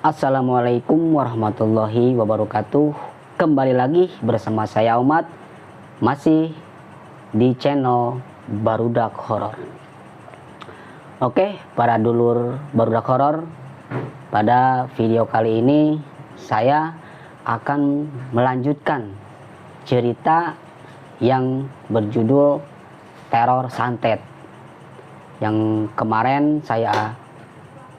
Assalamualaikum warahmatullahi wabarakatuh. Kembali lagi bersama saya Umat, masih di channel Barudak Horor. Oke, para dulur Barudak Horor, pada video kali ini saya akan melanjutkan cerita yang berjudul Teror Santet. Yang kemarin saya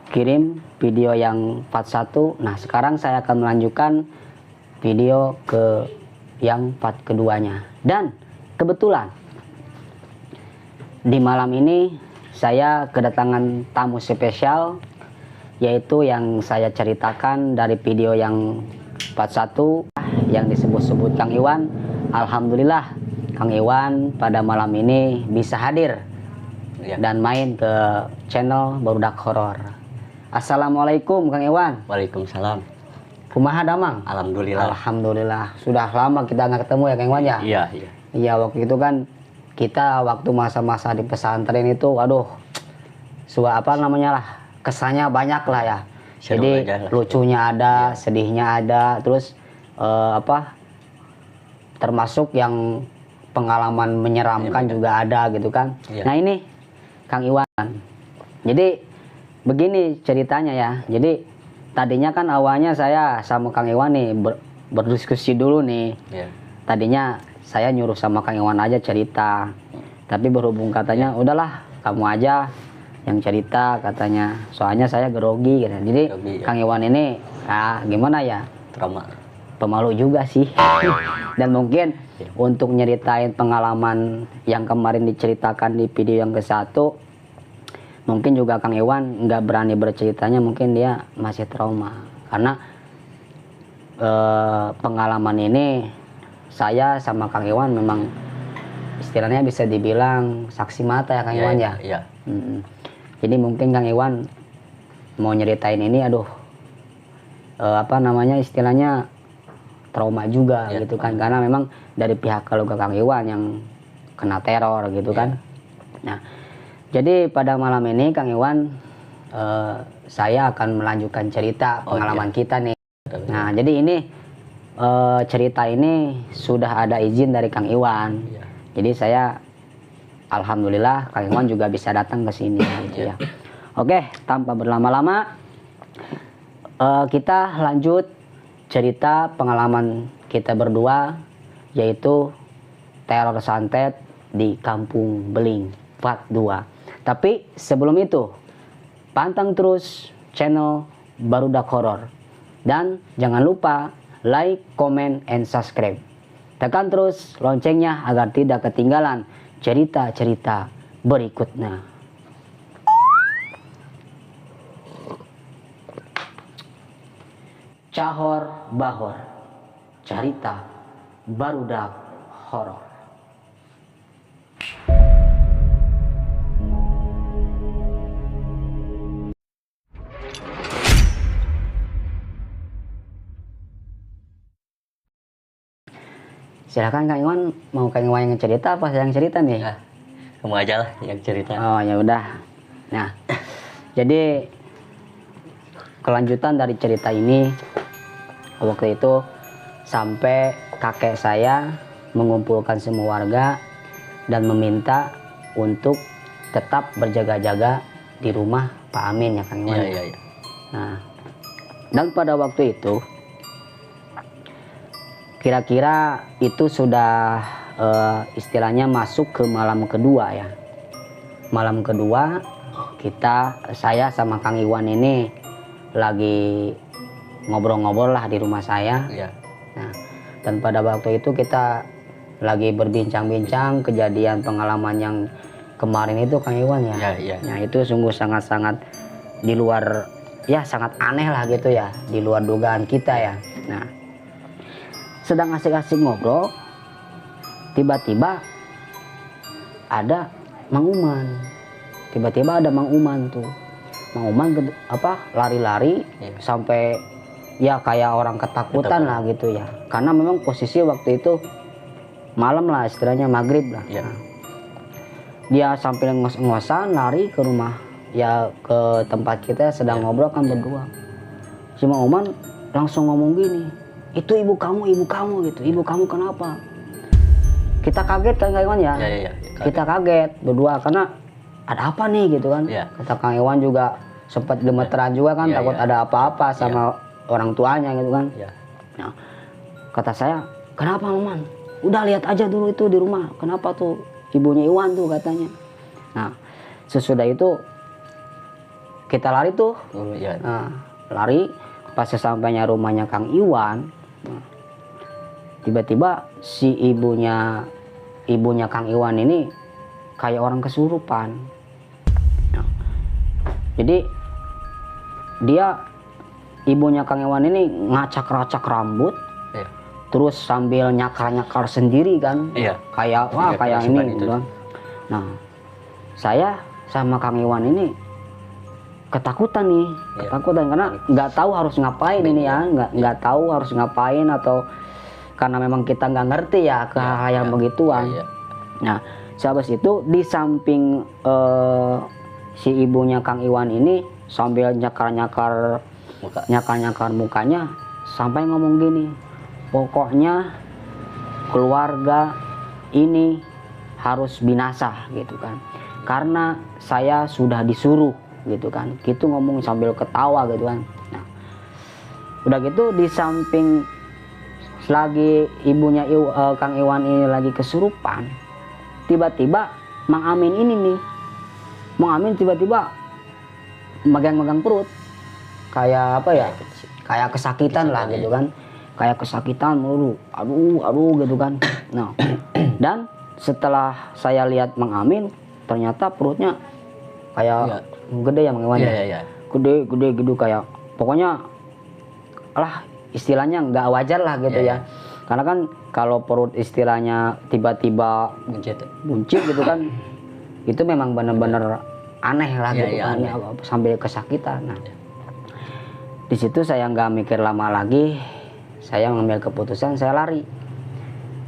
kirim video yang part 1. Nah, sekarang saya akan melanjutkan video ke yang part keduanya. Dan kebetulan di malam ini saya kedatangan tamu spesial, yaitu yang saya ceritakan dari video yang part 1 yang disebut-sebut Kang Iwan. Alhamdulillah Kang Iwan pada malam ini bisa hadir dan main ke channel Barudak Horor. Assalamualaikum Kang Iwan. Waalaikumsalam. Kumaha damang? Alhamdulillah. Alhamdulillah. Sudah lama kita nggak ketemu ya Kang Iwan ya? Iya. Iya, waktu itu kan kita waktu masa-masa di pesantren itu, waduh, kesannya banyak lah ya. Seru. Jadi aja, lucunya ada, sedihnya ada, terus termasuk yang pengalaman menyeramkan juga ada gitu kan. Nah ini Kang Iwan. Jadi begini ceritanya ya. Jadi tadinya kan awalnya saya sama Kang Iwan nih berdiskusi dulu nih. Tadinya saya nyuruh sama Kang Iwan aja cerita. Tapi berhubung katanya udahlah kamu aja yang cerita katanya. Soalnya saya grogi gitu. Jadi Kang Iwan ini gimana ya? Trauma. Pemalu juga sih. Dan mungkin untuk nyeritain pengalaman yang kemarin diceritakan di video yang ke-1, mungkin juga Kang Iwan nggak berani berceritanya, mungkin dia masih trauma. Karena pengalaman ini saya sama Kang Iwan memang istilahnya bisa dibilang saksi mata ya Kang Iwan ya. Iya. Jadi mungkin Kang Iwan mau nyeritain ini, istilahnya trauma juga gitu kan. Karena memang dari pihak keluarga Kang Iwan yang kena teror gitu kan. Nah, jadi pada malam ini Kang Iwan, saya akan melanjutkan cerita pengalaman kita nih. Nah, jadi ini cerita ini sudah ada izin dari Kang Iwan. Jadi saya alhamdulillah Kang Iwan juga bisa datang ke sini gitu ya. Oke, tanpa berlama-lama kita lanjut cerita pengalaman kita berdua, yaitu teror santet di Kampung Beling part 2. Tapi sebelum itu, pantang terus channel Barudak Horor. Dan jangan lupa like, comment, and subscribe. Tekan terus loncengnya agar tidak ketinggalan cerita-cerita berikutnya. Cahor Bahor, cerita Barudak Horor. Silakan Kang Iwan, mau Kang Iwan yang cerita apa saya yang cerita nih? Ya, kamu aja lah yang cerita. Oh ya udah. Nah, jadi kelanjutan dari cerita ini, waktu itu sampai kakek saya mengumpulkan semua warga dan meminta untuk tetap berjaga-jaga di rumah Pak Amin ya Kang Iwan. Iya. Nah, dan pada waktu itu kira-kira itu sudah istilahnya masuk ke malam kedua ya. Malam kedua saya sama Kang Iwan ini lagi ngobrol-ngobrol lah di rumah saya. Nah, dan pada waktu itu kita lagi berbincang-bincang kejadian pengalaman yang kemarin itu Kang Iwan ya. Nah, itu sungguh sangat-sangat di luar ya, sangat aneh lah gitu ya, di luar dugaan kita ya. Nah, sedang asik-asik ngobrol, tiba-tiba ada Mang Uman. Tiba-tiba ada Mang Uman tuh. Mang Uman lari-lari sampai ya kayak orang ketakutan lah gitu ya. Karena memang posisi waktu itu malam lah, istilahnya maghrib lah. Iya. Nah, dia sambil ngos-ngosan lari ke rumah, ya ke tempat kita sedang ngobrol kan berdua. Si Mang Oman langsung ngomong gini, itu ibu kamu gitu, ibu kamu kenapa? Kita kaget kan Kang Iwan ya, Ya, kita kaget berdua karena ada apa nih gitu kan. Ya. Kata Kang Iwan juga sempat gemeteran juga kan, Ya, takut ya. ada apa-apa sama orang tuanya gitu kan. Ya. Nah, kata saya, kenapa Oman? Udah lihat aja dulu itu di rumah, kenapa tuh ibunya Iwan tuh katanya. Nah, sesudah itu kita lari tuh. Ya. Nah, lari pas sesampainya rumahnya Kang Iwan. Nah, tiba-tiba si ibunya Kang Iwan ini kayak orang kesurupan. Nah, jadi ibunya Kang Iwan ini ngacak-racak rambut, Ya. terus sambil nyakar-nyakar sendiri kan. Iya. Kayak wah Iya, kayak kerasukan ini itu. gitu kan. Nah, saya sama Kang Iwan ini ketakutan nih, Iya. ketakutan karena nggak tahu harus ngapain ini ya, nggak tahu harus ngapain atau karena memang kita nggak ngerti ya ke hal yang begituan. Ya. Nah, sehabis itu di samping si ibunya Kang Iwan ini sambil nyakar-nyakar mukanya sampai ngomong gini, pokoknya keluarga ini harus binasa gitu kan, karena saya sudah disuruh gitu kan, gitu ngomong sambil ketawa gitu kan. Nah, udah gitu di samping selagi ibunya Kang Iwan ini lagi kesurupan, tiba-tiba Mang Amin ini nih, Mang Amin tiba-tiba megang-megang perut kayak apa ya, kayak kesakitan lah gitu kan, kayak kesakitan mulu, aduh gitu kan. Nah, dan setelah saya lihat Mang Amin, ternyata perutnya kayak gede ya Mang Iwan ya, gede gitu, kayak pokoknya lah istilahnya nggak wajar lah gitu ya. Karena kan kalau perut istilahnya tiba-tiba buncit gitu kan, itu memang benar-benar aneh lah gitu kan, ya, sambil kesakitan. Nah, di situ saya nggak mikir lama lagi, saya mengambil keputusan, saya lari.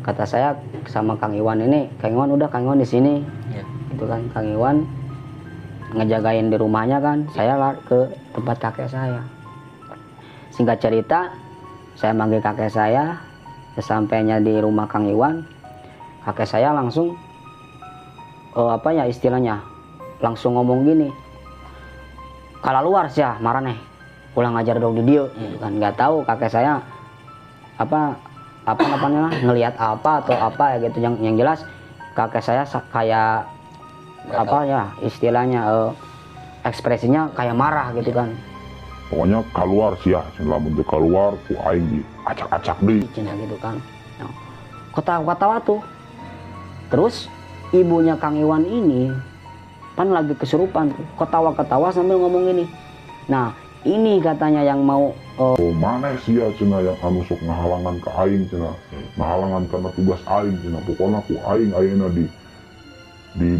Kata saya sama Kang Iwan ini, Kang Iwan udah, Kang Iwan di sini, gitu kan. Kang Iwan ngejagain di rumahnya kan, saya lari ke tempat kakek saya. Singkat cerita, saya manggil kakek saya, sesampainya di rumah Kang Iwan, kakek saya langsung apa ya istilahnya, langsung ngomong gini, kalau luar sih ya marah nih, pulang ngajar dong di dia, gitu kan. Nggak tahu kakek saya apa namanya ngelihat apa atau apa ya gitu. Yang jelas kakek saya kayak apa ya istilahnya ekspresinya kayak marah gitu kan. Pokoknya keluar sih ya, lamun teu keluar ku aing di acak-acak deui Cina gitu kan. Nah, ketawa-ketawa tuh. Terus ibunya Kang Iwan ini kan lagi kesurupan tuh, ketawa-ketawa sambil ngomong gini. Nah, ini katanya yang mau mana sih ya cenah yang anu sok ngahalangan ke aing cenah, ngahalangan karena tugas aing cenah, pokoknya ku aing ayeuna di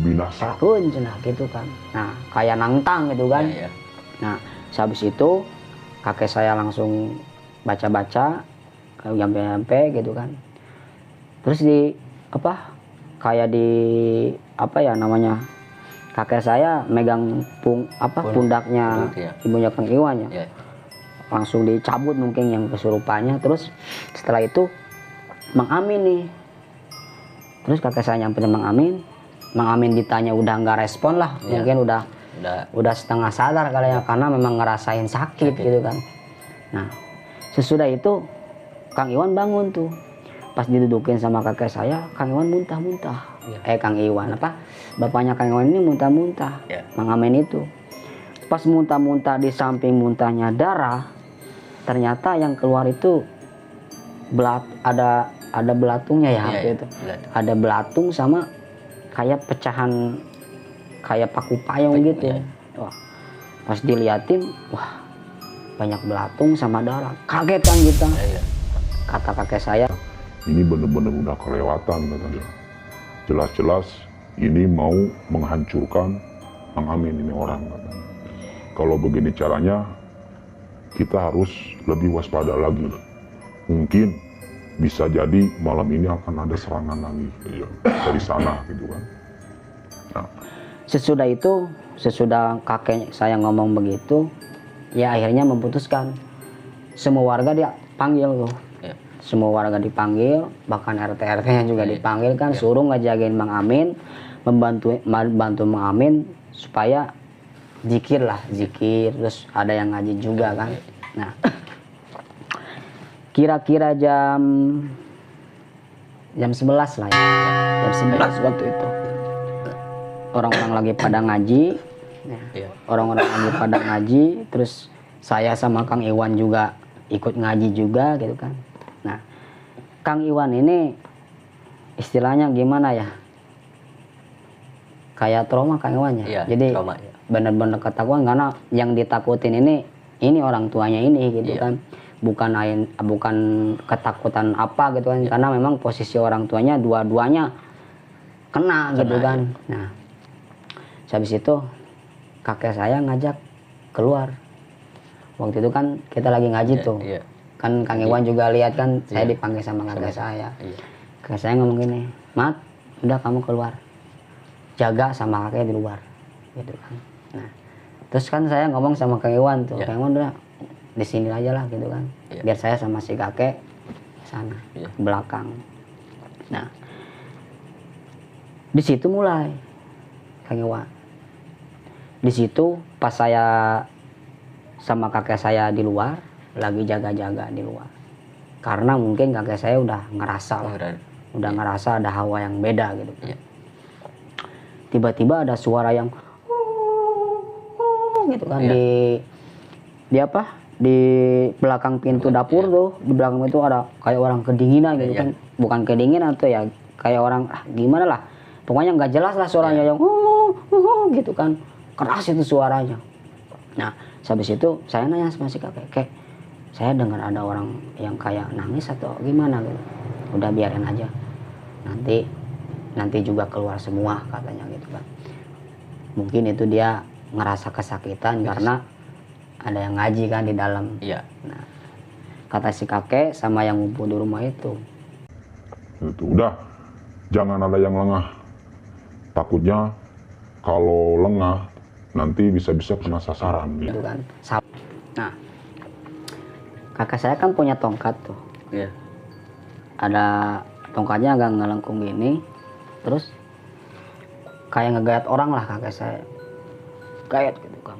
binasa cenah gitu kan. Nah, kayak nantang gitu kan. Nah, habis itu kakek saya langsung baca-baca sampai gitu kan. Terus kayak di apa ya namanya, kakek saya megang pundaknya ibunya Kang Iwan ya. Langsung dicabut mungkin yang kesurupannya. Terus setelah itu Mang Amin nih, terus kakek saya nyamperin Mang Amin ditanya udah nggak respon lah, mungkin udah setengah sadar kali ya, karena memang ngerasain sakit gitu kan. Nah, sesudah itu Kang Iwan bangun tuh, pas didudukin sama kakek saya, Kang Iwan muntah-muntah. Kang Iwan bapaknya Kang Iwan ini muntah-muntah. Mang Amin itu pas muntah-muntah, di samping muntahnya darah, ternyata yang keluar itu ada belatungnya ya, gitu. Ada belatung sama kayak pecahan kayak paku payung gitu. Wah, pas diliatin, wah banyak belatung sama darah. Kaget kan kita. Kata kakek saya, ini bener-bener udah kelewatan katanya. Jelas-jelas ini mau menghancurkan Mang Amin ini orang katanya. Kalau begini caranya, kita harus lebih waspada lagi. Mungkin bisa jadi malam ini akan ada serangan lagi dari sana gitu kan. Nah, sesudah kakek saya ngomong begitu, ya akhirnya memutuskan semua warga dia panggil tuh. Ya. Semua warga dipanggil, bahkan RT-RT-nya juga dipanggil kan, suruh ngejagain Mang Amin, bantu Mang Amin supaya zikir, terus ada yang ngaji juga kan. Nah, kira-kira jam 11 lah ya. Jam 11 waktu itu. Orang-orang lagi pada ngaji. Iya. Orang-orang lagi pada ngaji, terus saya sama Kang Iwan juga ikut ngaji juga gitu kan. Nah, Kang Iwan ini istilahnya gimana ya? Kayak trauma Kang Iwan ya. Iya, Jadi trauma, ya. benar-benar ketakutan karena yang ditakutin ini orang tuanya ini gitu Iya. kan. Bukan ketakutan apa gitu kan, karena memang posisi orang tuanya dua-duanya kena gitu kan. Ya. Nah, habis itu kakek saya ngajak keluar. Waktu itu kan kita lagi ngaji tuh. Iya. Kan Kang Iwan juga lihat kan, saya Iya. dipanggil sama kakek saya. Iya. Kakek saya ngomong gini, "Mat, udah kamu keluar. Jaga sama kakek di luar." Gitu kan. Nah, terus kan saya ngomong sama Kang Iwan tuh, Iya. Kang Iwan udah di sini aja lah gitu kan. Iya. Biar saya sama si kakek sana, Iya. ke belakang. Nah, di situ mulai Kang Iwan. Di situ pas saya sama kakek saya di luar, lagi jaga-jaga di luar. Karena mungkin kakek saya udah ngerasa lah, udah ngerasa ada hawa yang beda gitu. Iya. Tiba-tiba ada suara yang gitu kan. Iya. Di apa? Di belakang pintu dapur tuh, di belakang itu ada kayak orang kedinginan gitu Iya. kan. Bukan kedinginan tuh ya, kayak orang gimana lah. Pokoknya nggak jelas lah suaranya yang gitu kan. Keras itu suaranya. Nah, habis itu saya nanya sama si kakek, "Kek, saya dengar ada orang yang kayak nangis atau gimana gitu." "Udah biarin aja. Nanti juga keluar semua," katanya gitu kan. Mungkin itu dia ngerasa kesakitan karena ada yang ngaji kan di dalam. Iya. Nah, kata si kakek sama yang ngumpul di rumah itu, itu udah, jangan ada yang lengah. Takutnya kalau lengah nanti bisa-bisa kena sasaran. gitu kan. Nah, kakak saya kan punya tongkat tuh. Iya. Ada tongkatnya agak ngelengkung gini, terus kayak ngegayat orang lah kakek saya. Gayat gitu kan.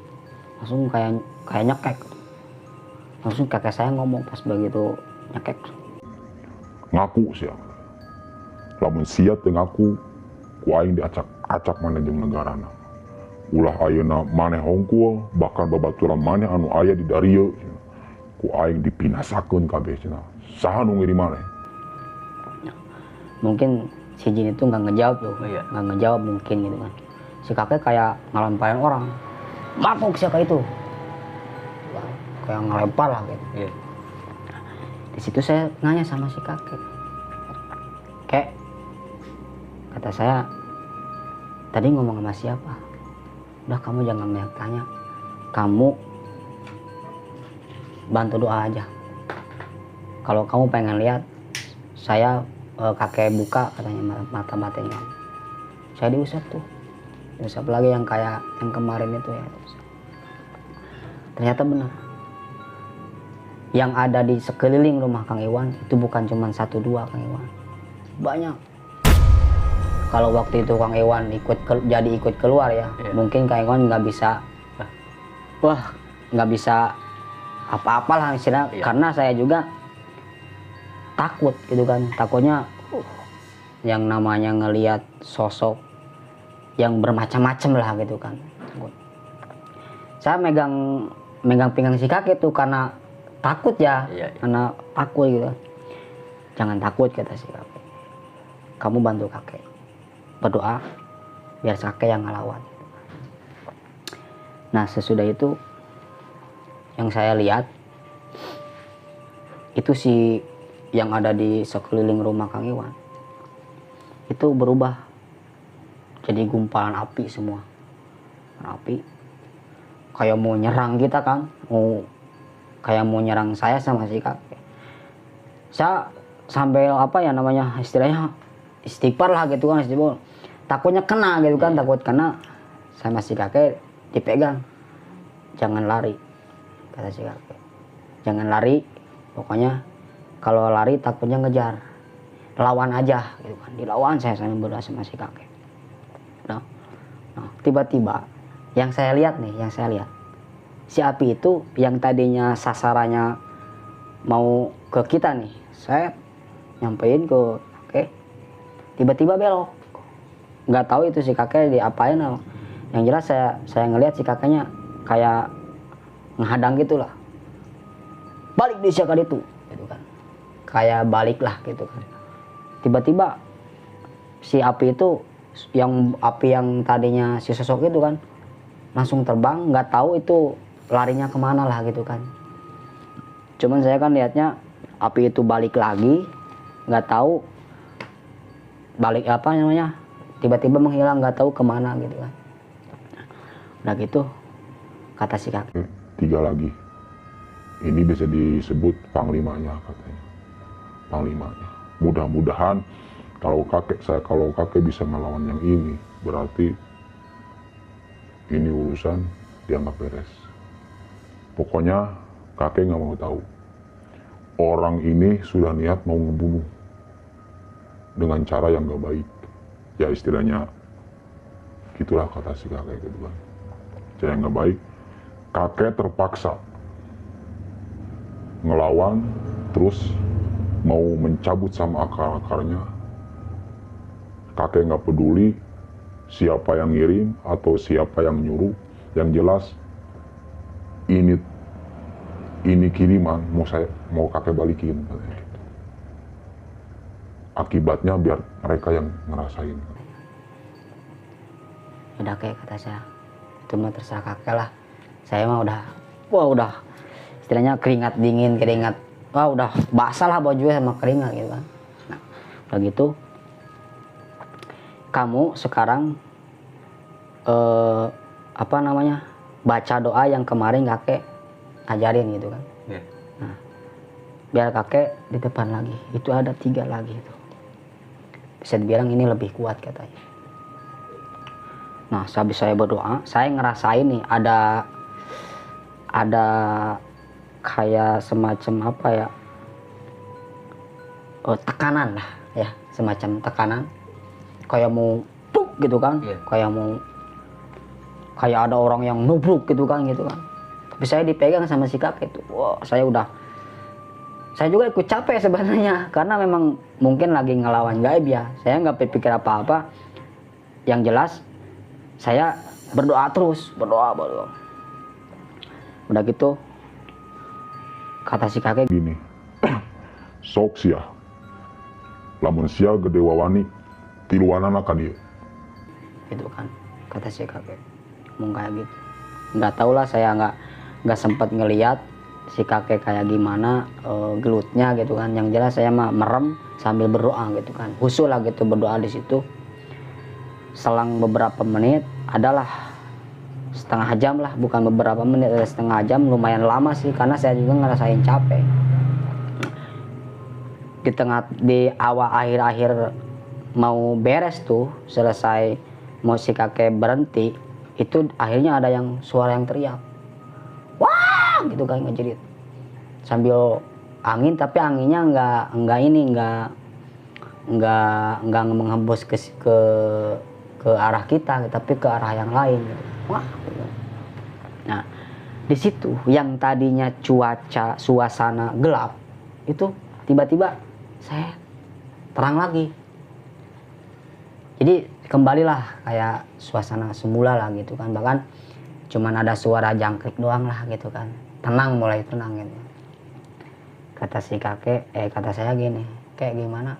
Langsung kayak nyekek. Langsung kakek saya ngomong pas begitu nyekek. Ngaku sih. Lamun siat teh ngaku, ku aing diacak-acak manajemen negara. Ulah ayeuna maneh hongkul, bahkan babaturan maneh anu aya di darieu. Ku aing dipinasakeun kabeh cenah. Saha nu ngiri maneh? Mungkin si Jin itu nggak ngejawab tuh, Iya. nggak ngejawab mungkin gitu kan. Si kakek kayak ngelemparin orang, "Mapok siapa itu?" Wah, kayak ngelempar lah gitu. Iya. Di situ saya nanya sama si kakek, "Kek," kata saya, "tadi ngomong sama siapa?" "Udah, kamu jangan banyak tanya, kamu bantu doa aja. Kalau kamu pengen lihat saya kakek buka," katanya, "mata batinnya." Saya diusap tuh, diusap lagi yang kayak yang kemarin itu ya. Ternyata benar, yang ada di sekeliling rumah Kang Iwan itu bukan cuma 1-2 Kang Iwan, banyak. Kalau waktu itu Kang Iwan jadi ikut keluar ya, Iya. mungkin Kang Iwan nggak bisa, nggak bisa apa-apa lah istilahnya. Iya. Karena saya juga takut gitu kan, takutnya yang namanya ngelihat sosok yang bermacam-macam lah gitu kan. Saya megang pinggang si kakek tuh karena takut ya. Iya. Karena takut gitu. "Jangan takut," kata si kakek, "kamu bantu kakek berdoa biar kakek yang ngelawan." Nah, sesudah itu yang saya lihat itu si yang ada di sekeliling rumah Kang Iwan itu berubah jadi gumpalan api semua. Api kayak mau nyerang kita kan, kayak mau nyerang saya sama si kakek. Saya sambil apa ya namanya istilahnya istighfar lah gitu kan, istighfar. takutnya kena gitu kan, takut kena. Sama si kakek dipegang, jangan lari, kata si kakek, jangan lari, pokoknya kalau lari takutnya ngejar, lawan aja gitu kan. Dilawan saya berdua sama si kakek. Nah, tiba-tiba yang saya lihat si api itu yang tadinya sasarannya mau ke kita nih, saya nyampein ke kakek, tiba-tiba belok. Nggak tahu itu si kakek diapain. Yang jelas saya ngelihat si kakeknya kayak menghadang gitulah, balik di siakar itu gitu kan, kayak balik lah gitu kan. Tiba-tiba si api itu, yang api yang tadinya si sosok itu kan langsung terbang, nggak tahu itu larinya kemana lah gitu kan. Cuman saya kan lihatnya api itu balik lagi, nggak tahu balik apa namanya, tiba-tiba menghilang, nggak tahu kemana gitu kan. Udah gitu kata si kakek, 3 lagi, ini bisa disebut panglimanya katanya, panglimanya. Mudah-mudahan kalau kakek bisa melawan yang ini, berarti ini urusan dianggap beres. Pokoknya kakek nggak mau tahu. Orang ini sudah niat mau ngebunuh dengan cara yang nggak baik. Ya istilahnya gitulah kata si kakek gitu kan. Cara yang nggak baik. Kakek terpaksa ngelawan, terus mau mencabut sama akar-akarnya. Kakek nggak peduli siapa yang ngirim atau siapa yang nyuruh. Yang jelas ini kiriman mau kakek balikin katanya gitu. Akibatnya biar mereka yang ngerasain. udah kayak kata saya, itu mah terserah kakek lah. Saya mah udah istilahnya keringat dingin, udah basah lah bajunya sama keringat gitu kan. Nah, udah gitu kamu sekarang baca doa yang kemarin kakek ajarin gitu kan. Yeah. Nah, biar kakek di depan lagi, itu ada 3 lagi itu, bisa dibilang ini lebih kuat katanya. Nah, habis saya berdoa, saya ngerasain nih ada kayak semacam apa ya, tekanan lah ya, semacam tekanan kayak mau tuk gitu kan. Yeah. Kayak ada orang yang nubruk gitu kan. Tapi saya dipegang sama si kakek itu. Wah, saya juga ikut capek sebenarnya, karena memang mungkin lagi ngelawan gaib ya. Saya nggak berpikir apa-apa. Yang jelas saya berdoa terus, berdoa. Udah gitu kata si kakek Gini, sok sia, lamun sia gede wawani, tiluanana ka dieu. gitu kan, kata si kakek ngomong kayak gitu. Nggak tahu lah, saya nggak sempat ngeliat si kakek kayak gimana gelutnya gitu kan. Yang jelas saya mah merem sambil berdoa gitu kan, khusyuk lah gitu berdoa di situ. Selang beberapa menit, adalah setengah jam lah, bukan beberapa menit, ada setengah jam, lumayan lama sih karena saya juga ngerasain capek. Di awal akhir mau beres tuh, selesai mau si kakek berhenti, itu akhirnya ada yang suara yang teriak, wah gitu kan, ngejerit sambil angin, tapi anginnya nggak menghembus ke arah kita, tapi ke arah yang lain gitu. Wah gitu. Nah, di situ yang tadinya cuaca suasana gelap itu tiba-tiba saya terang lagi. Jadi kembalilah kayak suasana semula lah gitu kan. Bahkan cuman ada suara jangkrik doang lah gitu kan. Mulai tenang gitu. Kata si kakek, kata saya gini, kayak gimana?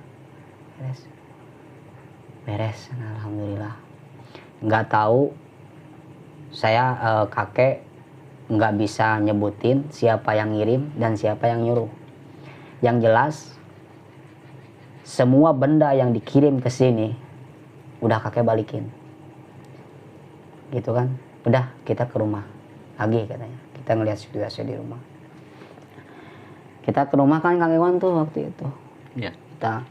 Beres. Nah, alhamdulillah. Nggak tahu, saya kakek nggak bisa nyebutin siapa yang ngirim dan siapa yang nyuruh. Yang jelas semua benda yang dikirim ke sini udah kakek balikin, gitu kan. Udah, kita ke rumah lagi katanya. Kita ngelihat situasi di rumah. Kita ke rumah kan Kang Iwan tuh waktu itu. Yeah. Kita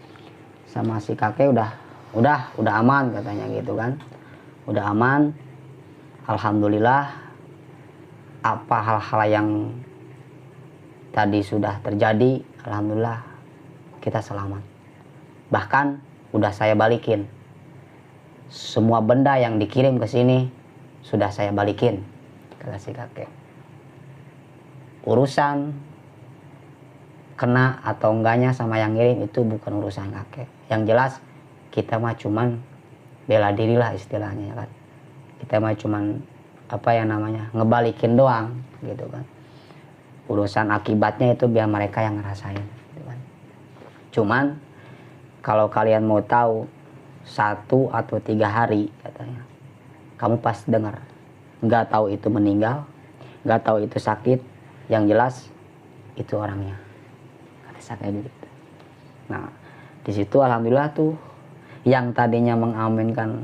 sama si kakek udah udah aman katanya gitu kan, udah aman. Alhamdulillah, apa hal-hal yang tadi sudah terjadi, alhamdulillah kita selamat. Bahkan udah saya balikin semua benda yang dikirim ke sini, sudah saya balikin, kata si kakek. Urusan kena atau enggaknya sama yang ngirim itu bukan urusan kakek. Yang jelas kita mah cuman bela diri lah istilahnya kan. Kita mah cuman apa yang namanya ngebalikin doang gitu kan. Urusan akibatnya itu biar mereka yang ngerasain gitu kan. Cuman kalau kalian mau tahu 1 atau 3 hari katanya, kamu pas dengar, nggak tahu itu meninggal, nggak tahu itu sakit, yang jelas itu orangnya, kata saya kayak gitu. Nah di situ alhamdulillah tuh yang tadinya mengaminkan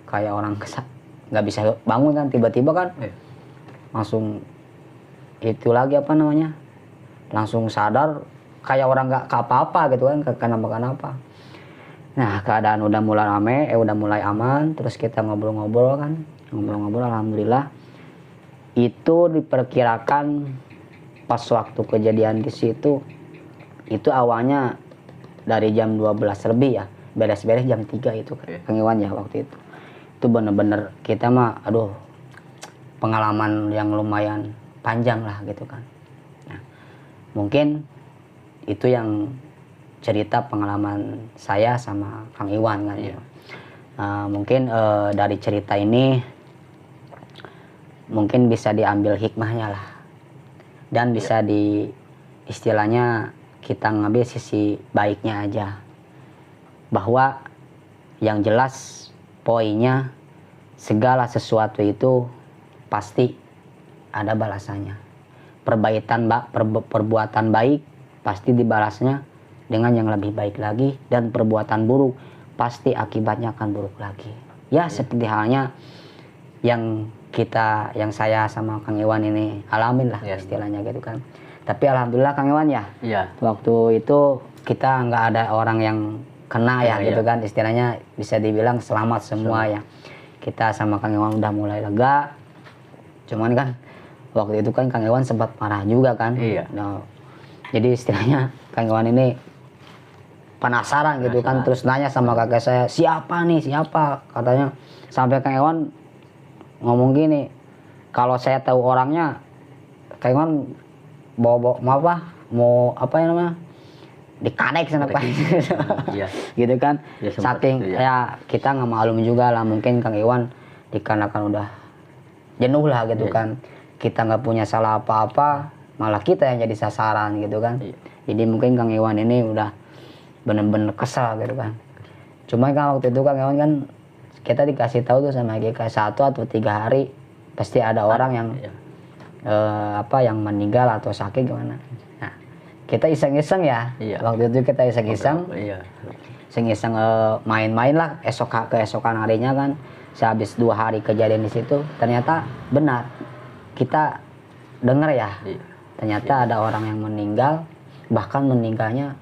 kayak orang nggak bisa bangun kan, tiba-tiba kan langsung itu lagi apa namanya, langsung sadar kayak orang nggak apa-apa gitu kan, kenapa. Nah keadaan udah mulai rame, udah mulai aman, terus kita ngobrol-ngobrol kan, alhamdulillah. Itu diperkirakan pas waktu kejadian di situ, itu awalnya dari jam 12 lebih ya, beres-beres jam 3 itu Kang Iwan ya waktu itu. Itu bener-bener kita mah aduh pengalaman yang lumayan panjang lah gitu kan. Nah, mungkin itu yang cerita pengalaman saya sama Kang Iwan kan. Mungkin dari cerita ini mungkin bisa diambil hikmahnya lah, dan bisa di istilahnya kita ngambil sisi baiknya aja, bahwa yang jelas poinnya segala sesuatu itu pasti ada balasannya. Perbuatan baik pasti dibalasnya dengan yang lebih baik lagi, dan perbuatan buruk pasti akibatnya akan buruk lagi. Ya seperti halnya yang saya sama Kang Iwan ini alamin lah istilahnya gitu kan. Tapi alhamdulillah Kang Iwan ya, waktu itu kita nggak ada orang yang kena ya gitu kan, istilahnya bisa dibilang selamat semua ya. Kita sama Kang Iwan udah mulai lega. Cuman kan waktu itu kan Kang Iwan sempat marah juga kan. Nah, jadi istilahnya Kang Iwan ini penasaran gitu kan, terus nanya sama kakek saya, siapa katanya, sampai Kang Iwan ngomong gini, kalau saya tahu orangnya, Kang Iwan mau apa ya namanya, dikanek sana Pak. Gitu kan. Saking ya kita nggak maklum juga lah, mungkin Kang Iwan dikarenakan udah jenuh lah gitu kan. Kita nggak punya salah apa-apa, malah kita yang jadi sasaran gitu kan. Jadi mungkin Kang Iwan ini udah bener-bener kesal gitu kan. Cuma kan waktu itu Kang Iwan kan kita dikasih tahu tuh sama GK 1 atau 3 hari pasti ada orang yang yang meninggal atau sakit gimana. Nah, kita iseng-iseng ya. Waktu itu kita iseng-iseng. Iseng-iseng main-main lah keesokan harinya kan. Sehabis 2 hari kejadian di situ, ternyata benar. Kita dengar ya. Ternyata ada orang yang meninggal, bahkan meninggalnya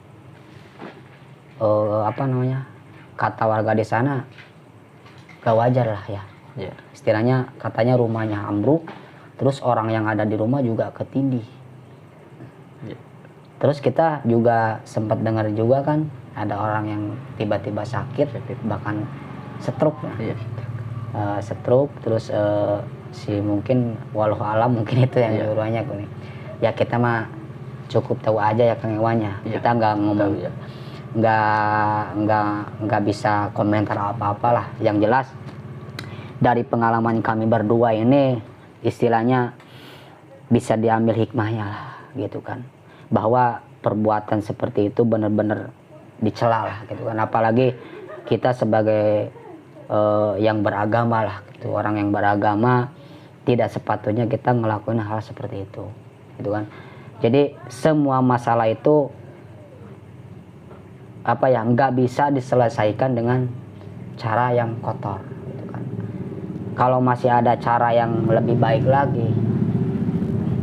kata warga di sana gak wajar lah ya. Istilahnya katanya rumahnya ambruk, terus orang yang ada di rumah juga ketindih. Terus kita juga sempat dengar juga kan ada orang yang tiba-tiba sakit, bahkan stroke ya. Stroke, terus si mungkin wallahu alam mungkin itu yang nyuruhnya nih. Ya kita mah cukup tahu aja ya Kang Iwan ya. Kita nggak ngomong, nggak bisa komentar apa-apa lah. Yang jelas dari pengalaman kami berdua ini istilahnya bisa diambil hikmahnya lah gitu kan, bahwa perbuatan seperti itu benar-benar dicela lah gitu kan. Apalagi kita sebagai yang beragama lah gitu, orang yang beragama tidak sepatutnya kita ngelakuin hal seperti itu gitu kan. Jadi semua masalah itu nggak bisa diselesaikan dengan cara yang kotor gitu kan. Kalau masih ada cara yang lebih baik lagi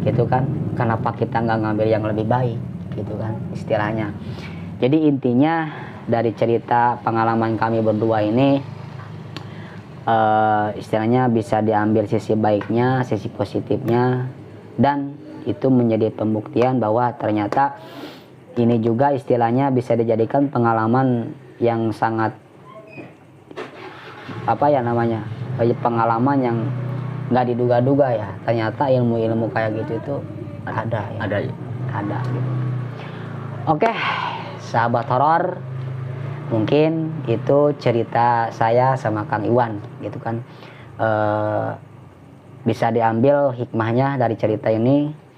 gitu kan, kenapa kita nggak ngambil yang lebih baik gitu kan istilahnya. Jadi intinya dari cerita pengalaman kami berdua ini istilahnya bisa diambil sisi baiknya, sisi positifnya, dan itu menjadi pembuktian bahwa ternyata ini juga istilahnya bisa dijadikan pengalaman yang sangat pengalaman yang nggak diduga-duga ya. Ternyata ilmu-ilmu kayak gitu itu ada ya. Ada gitu. Oke, sahabat horor, mungkin itu cerita saya sama Kang Iwan gitu kan. Bisa diambil hikmahnya dari cerita ini.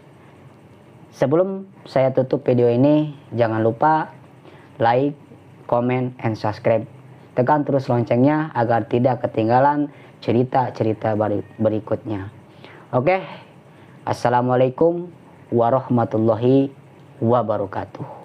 Sebelum saya tutup video ini, jangan lupa like, comment, and subscribe. Tekan terus loncengnya agar tidak ketinggalan cerita-cerita berikutnya. Oke, assalamualaikum warahmatullahi wabarakatuh.